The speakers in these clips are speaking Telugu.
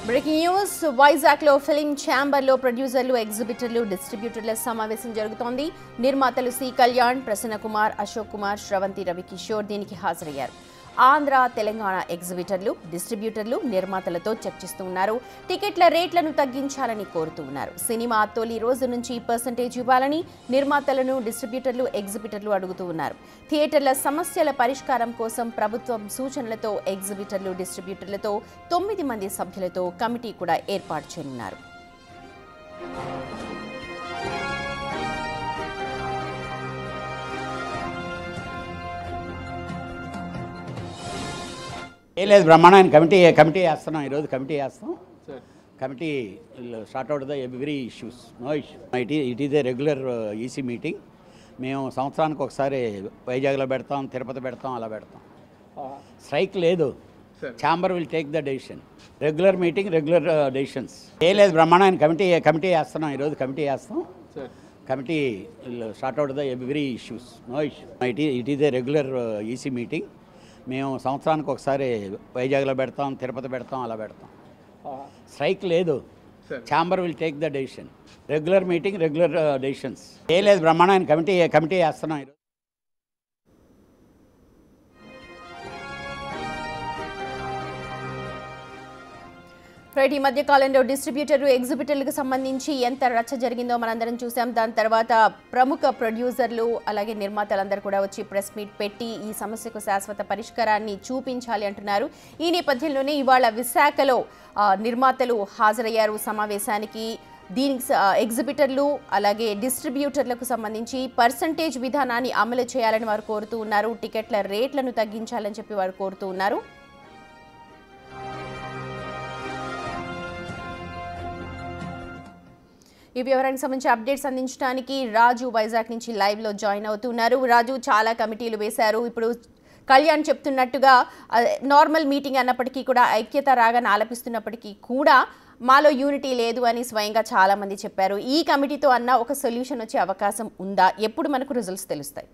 బ్రేకింగ్ న్యూస్ వైజాగ్లో ఫిలిం ఛాంబర్లో ప్రొడ్యూసర్లు ఎగ్జిబిటర్లు డిస్ట్రిబ్యూటర్ల సమావేశం జరుగుతోంది. నిర్మాతలు సి కళ్యాణ్, ప్రసన్న కుమార్, అశోక్ కుమార్, శ్రవంతి రవికిషోర్ దీనికి హాజరయ్యారు. ఆంధ్ర, తెలంగాణ ఎగ్జిబిటర్లు, డిస్ట్రిబ్యూటర్లు నిర్మాతలతో చర్చిస్తున్నారు. టికెట్ల రేట్లను తగ్గించాలని కోరుతున్నారు. సినిమా తొలి రోజు నుంచి పర్సెంటేజ్ ఇవ్వాలని నిర్మాతలను డిస్ట్రిబ్యూటర్లు, ఎగ్జిబిటర్లు అడుగుతూ ఉన్నారు. థియేటర్ల సమస్యల పరిష్కారం కోసం ప్రభుత్వం సూచనలతో ఎగ్జిబిటర్లు, డిస్ట్రిబ్యూటర్లతో 9 మంది సభ్యులతో కమిటీ కూడా ఏర్పాటు చేయనున్నారు. లేదు బ్రహ్మాండమైన కమిటీ వేస్తున్నాం. ఈరోజు కమిటీ వేస్తాం. Committee start out the every issues. No issue. It is a regular EC meeting. మేము సంవత్సరానికి ఒకసారి వైజాగ్లో పెడతాం, తిరుపతి పెడతాం, అలా పెడతాం. స్ట్రైక్ లేదు. Chamber will take the decision. Regular meeting, regular decisions. లేదు బ్రహ్మాండమైన కమిటీ వేస్తున్నాం. ఈరోజు కమిటీ వేస్తాం. Committee start out the every issues. No issue. It is a regular EC meeting. మేము సంవత్సరానికి ఒకసారి వైజాగ్లో పెడతాం, తిరుపతి పెడతాం, అలా పెడతాం. స్ట్రైక్ లేదు. Chamber will take the decision. Regular meeting, regular decisions. లేదు బ్రహ్మాండమైన కమిటీ వేస్తున్నాం. ఈ మధ్య కాలంలో డిస్ట్రిబ్యూటర్, ఎగ్జిబిటర్లకు సంబంధించి ఎంత రచ్చ జరిగిందో మనందరం చూసాం. దాని తర్వాత ప్రముఖ ప్రొడ్యూసర్లు అలాగే నిర్మాతలందరూ కూడా వచ్చి ప్రెస్ మీట్ పెట్టి ఈ సమస్యకు శాశ్వత పరిష్కారాన్ని చూపించాలి అంటున్నారు. ఈ నేపథ్యంలోనే ఇవాళ విశాఖలో నిర్మాతలు హాజరయ్యారు సమావేశానికి. దీనికి ఎగ్జిబిటర్లు అలాగే డిస్ట్రిబ్యూటర్లకు సంబంధించి పర్సంటేజ్ విధానాన్ని అమలు చేయాలని వారు కోరుతూ ఉన్నారు. టికెట్ల రేట్లను తగ్గించాలని చెప్పి వారు కోరుతూ ఉన్నారు. ఈ వివరానికి సంబంధించి అప్డేట్స్ అందించడానికి రాజు వైజాగ్ నుంచి లైవ్లో జాయిన్ అవుతున్నారు. రాజు, చాలా కమిటీలు వేశారు. ఇప్పుడు కళ్యాణ్ చెప్తున్నట్టుగా నార్మల్ మీటింగ్ అన్నప్పటికీ కూడా ఐక్యత రాగానే ఆలపిస్తున్నప్పటికీ కూడా మాలో యూనిటీ లేదు అని స్వయంగా చాలామంది చెప్పారు. ఈ కమిటీతో అన్న ఒక సొల్యూషన్ వచ్చే అవకాశం ఉందా? ఎప్పుడు మనకు రిజల్ట్స్ తెలుస్తాయి?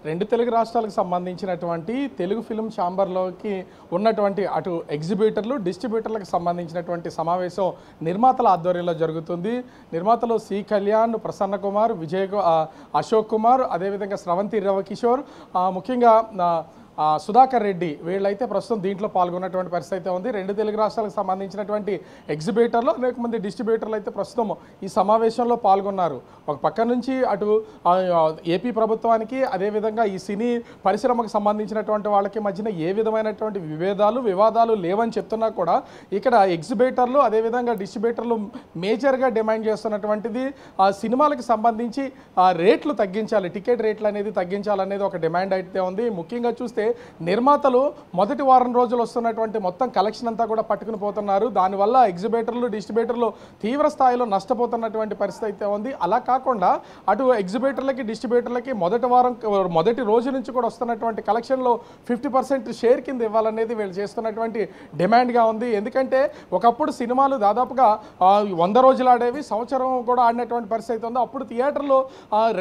రెండు తెలుగు రాష్ట్రాలకు సంబంధించినటువంటి తెలుగు ఫిలిం ఛాంబర్లోకి ఉన్నటువంటి అటు ఎగ్జిబిటర్లు, డిస్ట్రిబ్యూటర్లకు సంబంధించినటువంటి సమావేశం నిర్మాతల ఆధ్వర్యంలో జరుగుతుంది. నిర్మాతలు సి కళ్యాణ్, ప్రసన్న కుమార్, అశోక్ కుమార్, అదేవిధంగా శ్రవంతి రవికిషోర్, ముఖ్యంగా సుధాకర్ రెడ్డి వీళ్ళైతే ప్రస్తుతం దీంట్లో పాల్గొన్నటువంటి పరిస్థితి అయితే ఉంది. రెండు తెలుగు రాష్ట్రాలకు సంబంధించినటువంటి ఎగ్జిబిటర్లు, అనేక మంది డిస్ట్రిబ్యూటర్లు అయితే ప్రస్తుతం ఈ సమావేశంలో పాల్గొన్నారు. ఒక పక్క నుంచి అటు ఏపీ ప్రభుత్వానికి, అదేవిధంగా ఈ సినీ పరిశ్రమకు సంబంధించినటువంటి వాళ్ళకి మధ్యన ఏ విధమైనటువంటి వివాదాలు లేవని చెప్తున్నా కూడా ఇక్కడ ఎగ్జిబిటర్లు అదేవిధంగా డిస్ట్రిబ్యూటర్లు మేజర్గా డిమాండ్ చేస్తున్నటువంటిది సినిమాలకు సంబంధించి రేట్లు తగ్గించాలి, టికెట్ రేట్లు అనేది తగ్గించాలనేది ఒక డిమాండ్ అయితే ఉంది. ముఖ్యంగా చూస్తే నిర్మాతలు మొదటి వారం రోజులు వస్తున్నటువంటి మొత్తం కలెక్షన్ అంతా కూడా పట్టుకుని పోతున్నారు. దానివల్ల ఎగ్జిబిటర్లు, డిస్ట్రిబ్యూటర్లు తీవ్ర స్థాయిలో నష్టపోతున్నటువంటి పరిస్థితి అయితే ఉంది. అలా కాకుండా అటు ఎగ్జిబిటర్లకి, డిస్ట్రిబ్యూటర్లకి మొదటి రోజు నుంచి కూడా వస్తున్నటువంటి కలెక్షన్లో 50% షేర్ కింద ఇవ్వాలనేది వీళ్ళు చేస్తున్నటువంటి డిమాండ్గా ఉంది. ఎందుకంటే ఒకప్పుడు సినిమాలు దాదాపుగా 100 రోజులు ఆడేవి, సంవత్సరం కూడా ఆడినటువంటి పరిస్థితి ఉంది. అప్పుడు థియేటర్లో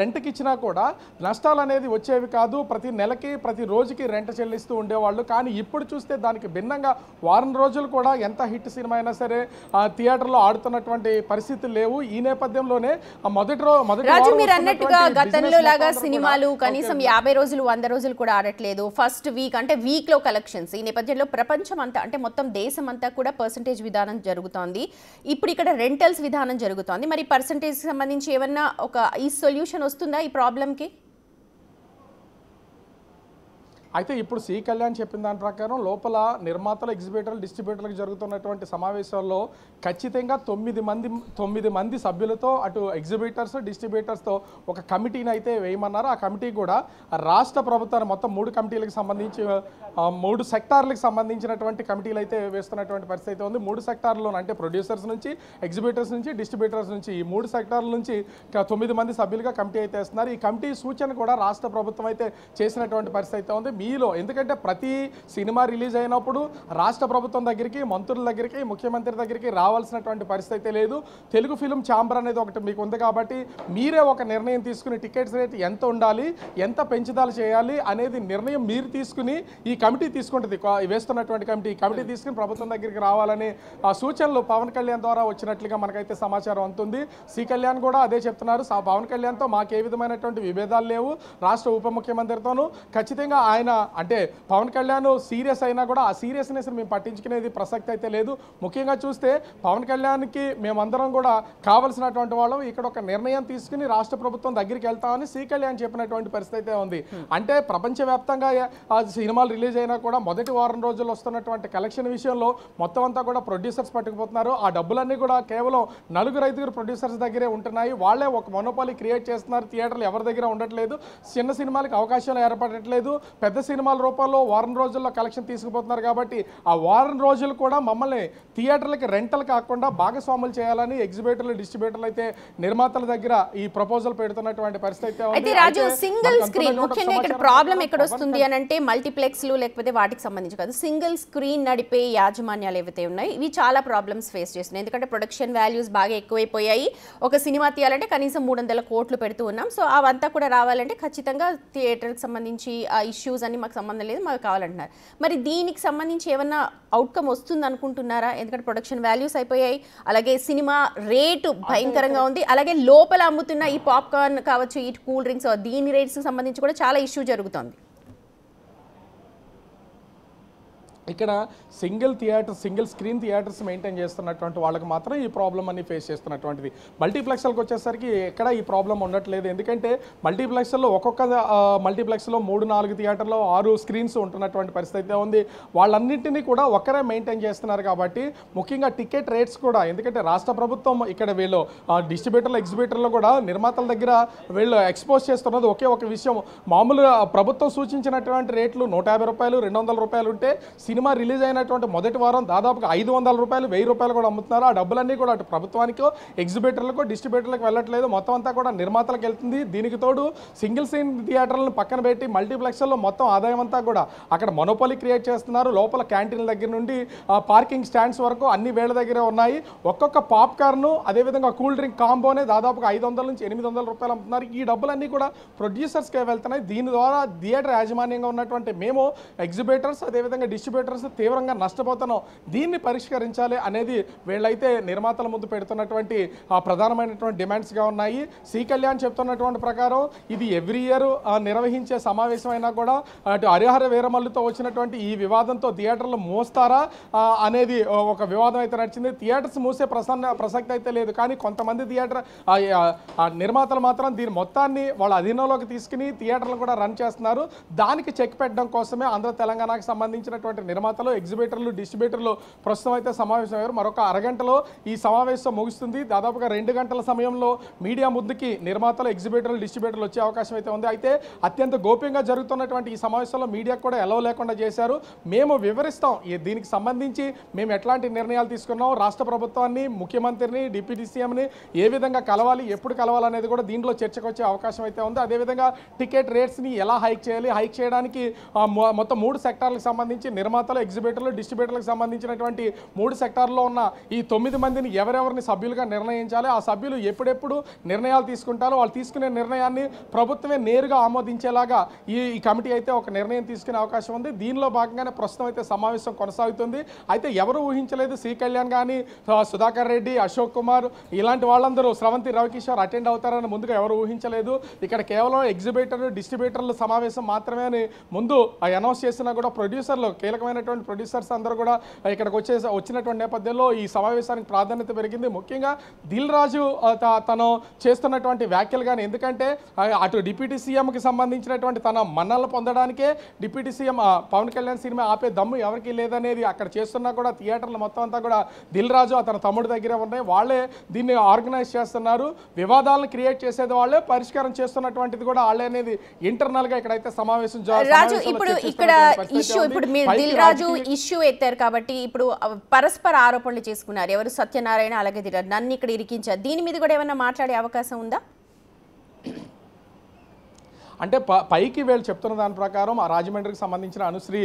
రెంట్కి ఇచ్చినా కూడా నష్టాలు అనేది వచ్చేవి కాదు. ప్రతి నెలకి, ప్రతి రోజుకి రెంట్ చెల్లిస్తూ ఉండేవాళ్ళు. కానీ ఇప్పుడు చూస్తే దానికి భిన్నంగా వారం రోజులు కూడా ఎంత హిట్ సినిమా అయినా సరే థియేటర్లో ఆడుతున్నటువంటి పరిస్థితులు లేవు. ఈ నేపథ్యంలోనే రాజు, మీరు అన్నట్టుగా గతంలో లాగా సినిమాలు కనీసం 50 రోజులు, 100 రోజులు కూడా ఆడట్లేదు. ఫస్ట్ వీక్ అంటే వీక్ లో కలెక్షన్స్. ఈ నేపథ్యంలో ప్రపంచం అంతా అంటే మొత్తం దేశం అంతా కూడా పర్సంటేజ్ విధానం జరుగుతోంది. ఇప్పుడు ఇక్కడ రెంటల్స్ విధానం జరుగుతోంది. మరి పర్సంటేజ్ సంబంధించి ఏమన్నా ఈ సొల్యూషన్ వస్తుందా ఈ ప్రాబ్లంకి? అయితే ఇప్పుడు సి కళ్యాణ్ చెప్పిన దాని ప్రకారం లోపల నిర్మాతలు, ఎగ్జిబిటర్లు, డిస్ట్రిబ్యూటర్లకు జరుగుతున్నటువంటి సమావేశాల్లో ఖచ్చితంగా 9 మంది సభ్యులతో అటు ఎగ్జిబిటర్స్, డిస్ట్రిబ్యూటర్స్తో ఒక కమిటీని అయితే వేయమన్నారు. ఆ కమిటీ కూడా రాష్ట్ర ప్రభుత్వాన్ని మొత్తం 3 కమిటీలకు సంబంధించి 3 సెక్టార్లకు సంబంధించినటువంటి కమిటీలు అయితే వేస్తున్నటువంటి పరిస్థితి అయితే ఉంది. 3 సెక్టార్లో అంటే ప్రొడ్యూసర్స్ నుంచి, ఎగ్జిబిటర్స్ నుంచి, డిస్ట్రిబ్యూటర్స్ నుంచి ఈ 3 సెక్టార్ల నుంచి 9 మంది సభ్యులుగా కమిటీ అయితే వేస్తున్నారు. ఈ కమిటీ సూచన కూడా రాష్ట్ర ప్రభుత్వం అయితే చేసినటువంటి పరిస్థితి అయితే ఉంది. మీ ఈలో ఎందుకంటే ప్రతి సినిమా రిలీజ్ అయినప్పుడు రాష్ట్ర ప్రభుత్వం దగ్గరికి, మంత్రుల దగ్గరికి, ముఖ్యమంత్రి దగ్గరికి రావాల్సినటువంటి పరిస్థితి లేదు. తెలుగు ఫిల్మ్ ఛాంబర్ అనేది ఒకటి మీకు ఉంది కాబట్టి మీరే ఒక నిర్ణయం తీసుకుని టికెట్స్ రేట్ ఎంత ఉండాలి, ఎంత పెంచుదల చేయాలి అనేది నిర్ణయం మీరు తీసుకుని ఈ కమిటీ తీసుకుంటుంది, వేస్తున్నటువంటి కమిటీ తీసుకుని ప్రభుత్వం దగ్గరికి రావాలని సూచనలు పవన్ కళ్యాణ్ ద్వారా వచ్చినట్లుగా మనకైతే సమాచారం అందుతుంది. సి కళ్యాణ్ కూడా అదే చెప్తున్నారు. పవన్ కళ్యాణ్తో మాకు ఏ విధమైనటువంటి విభేదాలు లేవు, రాష్ట్ర ఉప ముఖ్యమంత్రితోనూ ఖచ్చితంగా ఆయన అంటే పవన్ కళ్యాణ్ సీరియస్ అయినా కూడా ఆ సీరియస్నెస్ మేము పట్టించుకునేది ప్రసక్తి అయితే లేదు. ముఖ్యంగా చూస్తే పవన్ కళ్యాణ్కి మేమందరం కూడా కావలసినటువంటి వాళ్ళం, ఇక్కడ ఒక నిర్ణయం తీసుకుని రాష్ట్ర ప్రభుత్వం దగ్గరికి వెళ్తామని సి కళ్యాణ్ చెప్పినటువంటి పరిస్థితి అయితే ఉంది. అంటే ప్రపంచవ్యాప్తంగా సినిమాలు రిలీజ్ అయినా కూడా మొదటి వారం రోజుల్లో వస్తున్నటువంటి కలెక్షన్ విషయంలో మొత్తం అంతా కూడా ప్రొడ్యూసర్స్ పట్టుకుపోతున్నారు. ఆ డబ్బులన్నీ కూడా కేవలం 4-5 ప్రొడ్యూసర్స్ దగ్గరే ఉంటున్నాయి. వాళ్ళే ఒక మొనోపాలీ క్రియేట్ చేస్తున్నారు. థియేటర్లు ఎవరి దగ్గర ఉండట్లేదు, చిన్న సినిమాలకు అవకాశాలు ఏర్పడట్లేదు, పెద్ద సినిమాల రూపంలో వారం రోజుల్లో కలెక్షన్ తీసుకుపోతున్నారు. కాబట్టి ఆ వారం రోజులు కూడా మమ్మల్ని థియేటర్లకి రెంటల్ కాకుండా భాగస్వాములు చేయాలని ఎగ్జిబిటర్లు, డిస్ట్రిబ్యూటర్లు అయితే నిర్మాతల దగ్గర ఈ ప్రపోజల్ పెడుతున్నటువంటి పరిస్థితి అయితే రాజు, సింగిల్ స్క్రీన్ ముఖ్యంగా ఇక్కడ ప్రాబ్లం ఎక్కడ వస్తుంది అని అంటే మల్టీప్లెక్స్లు లేకపోతే వాటికి సంబంధించి కాదు, సింగిల్ స్క్రీన్ నడిపే యాజమాన్యాలు ఏవైతే ఉన్నాయి ఇవి చాలా ప్రాబ్లమ్స్ ఫేస్ చేస్తున్నాయి. ఎందుకంటే ప్రొడక్షన్ వాల్యూస్ బాగా ఎక్కువైపోయాయి. ఒక సినిమా తీయాలంటే కనీసం 300 కోట్లు పెడుతూ ఉన్నాం. సో అవంతా కూడా రావాలంటే ఖచ్చితంగా థియేటర్కి సంబంధించి ఆ ఇష్యూస్ అన్ని మాకు సంబంధం లేదు, మాకు కావాలంటున్నారు. మరి దీనికి సంబంధించి ఏమన్నా అవుట్కమ్ వస్తుంది అనుకుంటున్నారా? ఎందుకంటే ప్రొడక్షన్ వాల్యూస్ అయిపోయాయి, అలాగే సినిమా రేటు భయంకరంగా ఉంది, అలాగే లోపల అమ్ముతున్న ఈ పాప్కార్న్ కావచ్చు, ఈ కూల్ డ్రింక్స్, దీని రేట్స్కి సంబంధించి కూడా చాలా ఇష్యూ జరుగుతుంది. ఇక్కడ సింగిల్ స్క్రీన్ థియేటర్స్ మెయింటైన్ చేస్తున్నటువంటి వాళ్ళకి మాత్రం ఈ ప్రాబ్లం అన్ని ఫేస్ చేస్తున్నటువంటిది. మల్టీప్లెక్స్లకు వచ్చేసరికి ఎక్కడ ఈ ప్రాబ్లం ఉండట్లేదు. ఎందుకంటే మల్టీప్లెక్స్లో ఒక్కొక్క మల్టీప్లెక్స్లో 3-4 థియేటర్లో 6 స్క్రీన్స్ ఉంటున్నటువంటి పరిస్థితి ఉంది. వాళ్ళన్నింటినీ కూడా ఒక్కరే మెయింటైన్ చేస్తున్నారు. కాబట్టి ముఖ్యంగా టికెట్ రేట్స్ కూడా, ఎందుకంటే రాష్ట్ర ప్రభుత్వం ఇక్కడ వీళ్ళు డిస్ట్రిబ్యూటర్లు, ఎగ్జిబిటర్లు కూడా నిర్మాతల దగ్గర వీళ్ళు ఎక్స్పోజ్ చేస్తున్నది ఒకే ఒక విషయం. మామూలుగా ప్రభుత్వం సూచించినటువంటి రేట్లు 150 రూపాయలు, 200 రూపాయలు ఉంటే సినిమా రిలీజ్ అయినటువంటి మొదటి వారం దాదాపుగా 500 రూపాయలు, 1000 రూపాయలు కూడా అమ్ముతున్నారు. ఆ డబ్బులన్నీ కూడా అటు ప్రభుత్వానికో, ఎగ్జిబిటర్లకు, డిస్ట్రిబ్యూటర్లకు వెళ్ళట్లేదు, మొత్తం అంతా కూడా నిర్మాతలకు వెళ్తుంది. దీనికి తోడు సింగిల్ స్క్రీన్ థియేటర్లను పక్కన పెట్టి మల్టీప్లెక్స్లో మొత్తం ఆదాయం అంతా కూడా అక్కడ మొనోపాలీ క్రియేట్ చేస్తున్నారు. లోపల క్యాంటీన్ల దగ్గర నుండి పార్కింగ్ స్టాండ్స్ వరకు అన్ని వేళ్ల దగ్గరే ఉన్నాయి. ఒక్కొక్క పాప్కార్న్ అదేవిధంగా కూల్ డ్రింక్ కాంబోనే దాదాపుగా 500 నుంచి 800 రూపాయలు అమ్ముతున్నారు. ఈ డబ్బులన్నీ కూడా ప్రొడ్యూసర్స్కే వెళ్తున్నాయి. దీని ద్వారా థియేటర్ యాజమాన్యంగా ఉన్నటువంటి మేము ఎగ్జిబిటర్స్ అదేవిధంగా డిస్ట్రిబ్యూటర్స్ తీవ్రంగా నష్టపోతున్నాం. దీన్ని పరిష్కరించాలి అనేది వీళ్ళైతే నిర్మాతల ముందు పెడుతున్నటువంటి ప్రధానమైనటువంటి డిమాండ్స్గా ఉన్నాయి. సి కళ్యాణ్ చెప్తున్నటువంటి ప్రకారం ఇది ఎవ్రీ ఇయర్ నిర్వహించే సమావేశం అయినా కూడా అటు హరిహర వీరమల్లుతో వచ్చినటువంటి ఈ వివాదంతో థియేటర్లు మూస్తారా అనేది ఒక వివాదం అయితే నడిచింది. థియేటర్స్ మూసే ప్రసక్తి అయితే లేదు. కానీ కొంతమంది థియేటర్ నిర్మాతలు మాత్రం దీని మొత్తాన్ని వాళ్ళ అధీనంలోకి తీసుకుని థియేటర్లు కూడా రన్ చేస్తున్నారు. దానికి చెక్ పెట్టడం కోసమే ఆంధ్ర తెలంగాణకు సంబంధించినటువంటి నిర్మాతలు, ఎగ్జిబిటర్లు, డిస్ట్రిబ్యూటర్లు ప్రస్తుతం అయితే సమావేశం అయ్యారు. మరొక అరగంటలో ఈ సమావేశం ముగుస్తుంది. దాదాపుగా 2 గంటల సమయంలో మీడియా ముందుకి నిర్మాతలు, ఎగ్జిబిటర్లు, డిస్ట్రిబ్యూటర్లు వచ్చే అవకాశం అయితే ఉంది. అయితే అత్యంత గోప్యంగా జరుగుతున్నటువంటి ఈ సమావేశంలో మీడియాకు కూడా ఎలవ్ లేకుండా చేశారు. మేము వివరిస్తాం దీనికి సంబంధించి మేము ఎట్లాంటి నిర్ణయాలు తీసుకున్నాం, రాష్ట్ర ప్రభుత్వాన్ని, ముఖ్యమంత్రిని, డిప్యూటీ సీఎంని ఏ విధంగా కలవాలి, ఎప్పుడు కలవాలనేది కూడా దీంట్లో చర్చకు వచ్చే అవకాశం అయితే ఉంది. అదేవిధంగా టికెట్ రేట్స్ని ఎలా హైక్ చేయాలి, హైక్ చేయడానికి మొత్తం 3 సెక్టార్లకు సంబంధించి నిర్మాతలు, ఎగ్జిబిటర్లు, డిస్ట్రిబ్యూటర్లకు సంబంధించినటువంటి 3 సెక్టార్లో ఉన్న ఈ 9 మందిని ఎవరెవరిని సభ్యులుగా నిర్ణయించాలి, ఆ సభ్యులు ఎప్పుడెప్పుడు నిర్ణయాలు తీసుకుంటారో వాళ్ళు తీసుకునే నిర్ణయాన్ని ప్రభుత్వమే నేరుగా ఆమోదించేలాగా ఈ కమిటీ అయితే ఒక నిర్ణయం తీసుకునే అవకాశం ఉంది. దీనిలో భాగంగానే ప్రస్తుతం అయితే సమావేశం కొనసాగుతుంది. అయితే ఎవరు ఊహించలేదు, సి కళ్యాణ్ కానీ, సుధాకర్ రెడ్డి, అశోక్ కుమార్ ఇలాంటి వాళ్ళందరూ, స్రవంతి రవికిషోర్ అటెండ్ అవుతారని ముందుగా ఎవరు ఊహించలేదు. ఇక్కడ కేవలం ఎగ్జిబిటర్, డిస్ట్రిబ్యూటర్ల సమావేశం మాత్రమే అని ముందు అనౌన్స్ చేసినా కూడా ప్రొడ్యూసర్లు, కీలకమైనటువంటి ప్రొడ్యూసర్స్ అందరూ కూడా ఇక్కడికి వచ్చినటువంటి నేపథ్యంలో ఈ సమావేశానికి ప్రాధాన్యత పెరిగింది. ముఖ్యంగా దిల్ రాజు తను చేస్తున్నటువంటి వ్యాఖ్యలు కానీ, ఎందుకంటే అటు డిప్యూటీ సీఎంకి సంబంధించినటువంటి తన మన్నలను పొందడానికే deputy CM Pawan Kalyan cinema ఆపే దమ్ము ఎవరికి లేదనేది అక్కడ చేస్తున్నా కూడా థియేటర్లు మొత్తం అంతా కూడా దిల్ రాజు అతని తమ్ముడి దగ్గర ఉన్నాయి. వాళ్ళే దీన్ని ఆర్గనైజ్ చేస్తున్నారు. వివాదాలను క్రియేట్ చేసేది వాళ్ళే, పరిష్కారం చేస్తున్నటువంటిది కూడా వాళ్ళే అనేది ఇంటర్నల్ గా ఇక్కడైతే సమావేశం ఇష్యూ ఎత్తారు. కాబట్టి ఇప్పుడు పరస్పర ఆరోపణలు చేసుకున్నారు ఎవరు, సత్యనారాయణ అలాగే నన్ను ఇక్కడ ఇరికించారు. దీని మీద కూడా ఏమైనా మాట్లాడే అవకాశం ఉందా? అంటే పైకి వీళ్ళు చెప్తున్న దాని ప్రకారం ఆ రాజమండ్రికి సంబంధించిన అనుశ్రీ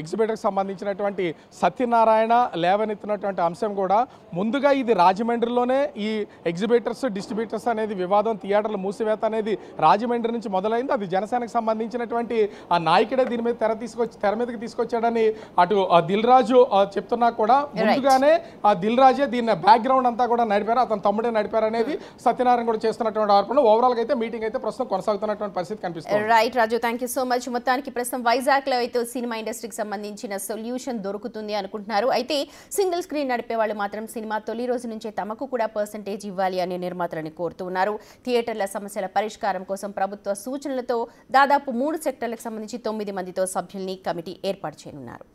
ఎగ్జిబిటర్కి సంబంధించినటువంటి సత్యనారాయణ లేవనెత్తినటువంటి అంశం కూడా ముందుగా ఇది రాజమండ్రిలోనే ఈ ఎగ్జిబిటర్స్ డిస్ట్రిబ్యూటర్స్ అనేది వివాదం థియేటర్ల మూసివేత అనేది రాజమండ్రి నుంచి మొదలైంది. అది జనసేనకు సంబంధించినటువంటి ఆ నాయకుడే దీని మీద తెర మీదకి తీసుకొచ్చాడని అటు దిల్ రాజు చెప్తున్నా కూడా ముందుగానే ఆ దిల్ రాజే దీన్ని బ్యాక్గ్రౌండ్ అంతా కూడా నడిపారు, అతను తమ్ముడే నడిపారు అనేది సత్యనారాయణ కూడా చేస్తున్నటువంటి ఆరోపణ. ఓవరాల్ గా అయితే మీటింగ్ అయితే ప్రస్తుతం కొనసాగుతున్నటువంటి పరిస్థితి కనిపిస్తుంది. Right Raju, thank you so much. మొత్తానికి ప్రస్తుతం వైజాగ్ లో అయితే సినిమా ఇండస్ట్రీకి సంబంధించిన సొల్యూషన్ దొరుకుతుంది అనుకుంటున్నారు. అయితే సింగిల్ స్క్రీన్ నడిపే వాళ్ళు మాత్రం సినిమా తొలి రోజు నుంచే తమకు కూడా పర్సంటేజ్ ఇవ్వాలి అని నిర్మాతలని కోరుతూ ఉన్నారు. థియేటర్ల సమస్యల పరిష్కారం కోసం ప్రభుత్వ సూచనలతో దాదాపు 3 సెక్టర్లకు సంబంధించి 9 మందితో సభ్యుల్ని కమిటీ ఏర్పాటు చేయనున్నారు.